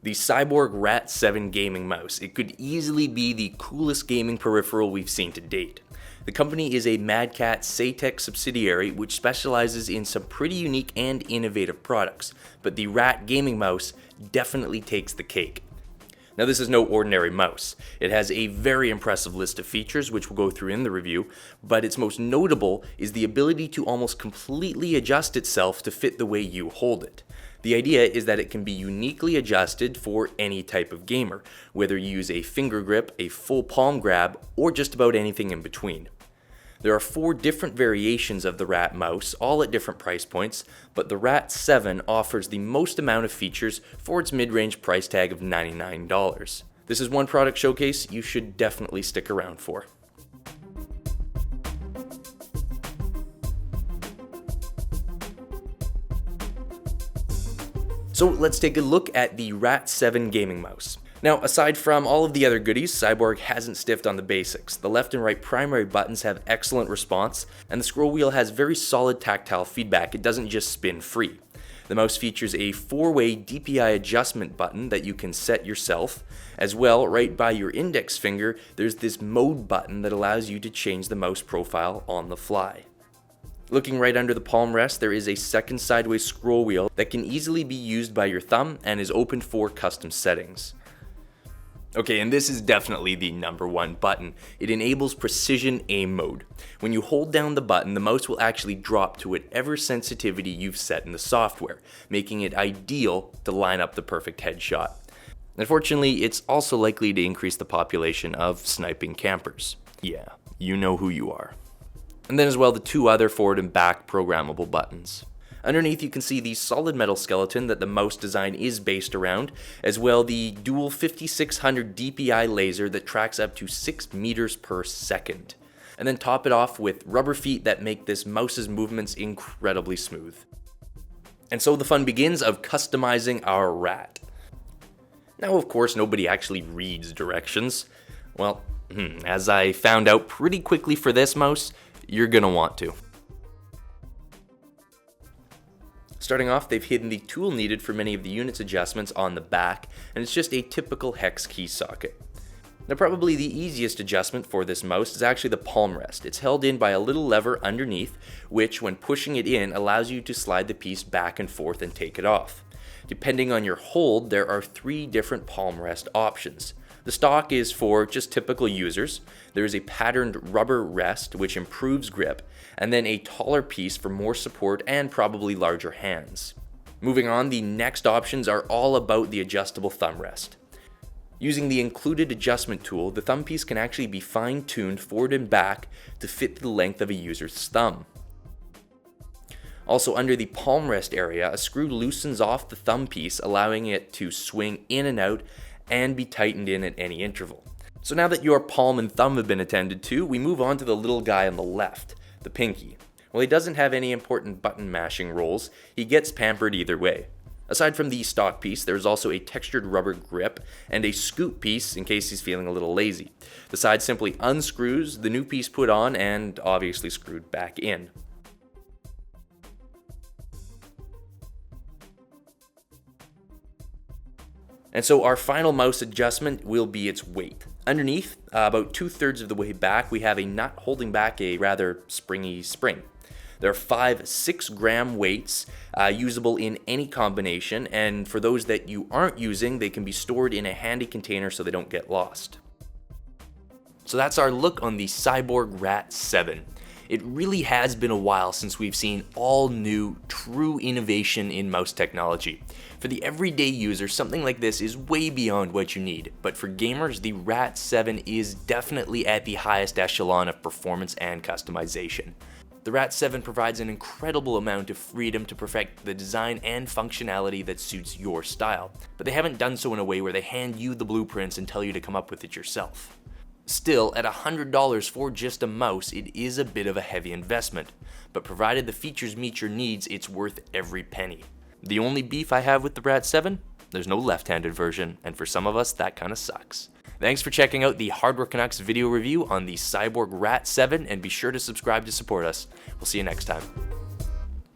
The Cyborg RAT 7 gaming mouse. It could easily be the coolest gaming peripheral we've seen to date. The company is a Mad Catz Saitek subsidiary which specializes in some pretty unique and innovative products, but the RAT gaming mouse definitely takes the cake. Now this is no ordinary mouse. It has a very impressive list of features which we'll go through in the review, but its most notable is the ability to almost completely adjust itself to fit the way you hold it. The idea is that it can be uniquely adjusted for any type of gamer, whether you use a finger grip, a full palm grab, or just about anything in between. There are 4 different variations of the RAT mouse, all at different price points, but the RAT 7 offers the most amount of features for its mid-range price tag of $99. This is one product showcase you should definitely stick around for. So let's take a look at the RAT 7 gaming mouse. Now, aside from all of the other goodies, Cyborg hasn't stiffed on the basics. The left and right primary buttons have excellent response, and the scroll wheel has very solid tactile feedback. It doesn't just spin free. The mouse features a 4-way DPI adjustment button that you can set yourself. As well, right by your index finger, there's this mode button that allows you to change the mouse profile on the fly. Looking right under the palm rest, there is a second sideways scroll wheel that can easily be used by your thumb and is open for custom settings. Okay, and this is definitely the number one button. It enables precision aim mode. When you hold down the button, the mouse will actually drop to whatever sensitivity you've set in the software, making it ideal to line up the perfect headshot. Unfortunately, it's also likely to increase the population of sniping campers. Yeah, you know who you are. And then as well the 2 other forward and back programmable buttons. Underneath you can see the solid metal skeleton that the mouse design is based around, as well the dual 5600 DPI laser that tracks up to 6 meters per second. And then top it off with rubber feet that make this mouse's movements incredibly smooth. And so the fun begins of customizing our RAT. Now of course nobody actually reads directions. Well, as I found out pretty quickly for this mouse, you're gonna want to. Starting off, they've hidden the tool needed for many of the unit's adjustments on the back, and it's just a typical hex key socket. Now probably the easiest adjustment for this mouse is actually the palm rest. It's held in by a little lever underneath, which when pushing it in allows you to slide the piece back and forth and take it off. Depending on your hold, there are 3 different palm rest options. The stock is for just typical users. There is a patterned rubber rest which improves grip, and then a taller piece for more support and probably larger hands. Moving on, the next options are all about the adjustable thumb rest. Using the included adjustment tool, the thumb piece can actually be fine-tuned forward and back to fit the length of a user's thumb. Also under the palm rest area, a screw loosens off the thumb piece, allowing it to swing in and out and be tightened in at any interval. So now that your palm and thumb have been attended to, we move on to the little guy on the left, the pinky. While he doesn't have any important button mashing roles, he gets pampered either way. Aside from the stock piece, there's also a textured rubber grip and a scoop piece in case he's feeling a little lazy. The side simply unscrews, the new piece put on, and obviously screwed back in. And so our final mouse adjustment will be its weight. Underneath, about 2/3 of the way back, we have a nut holding back a rather springy spring. There are 5 6-gram weights usable in any combination, and for those that you aren't using, they can be stored in a handy container so they don't get lost. So that's our look on the Cyborg RAT 7. It really has been a while since we've seen all new, true innovation in mouse technology. For the everyday user, something like this is way beyond what you need, but for gamers, the RAT 7 is definitely at the highest echelon of performance and customization. The RAT 7 provides an incredible amount of freedom to perfect the design and functionality that suits your style, but they haven't done so in a way where they hand you the blueprints and tell you to come up with it yourself. Still, at $100 for just a mouse, it is a bit of a heavy investment, but provided the features meet your needs, it's worth every penny. The only beef I have with the RAT 7? There's no left-handed version, and for some of us, that kinda sucks. Thanks for checking out the Hardware Canucks video review on the Cyborg RAT 7, and be sure to subscribe to support us. We'll see you next time.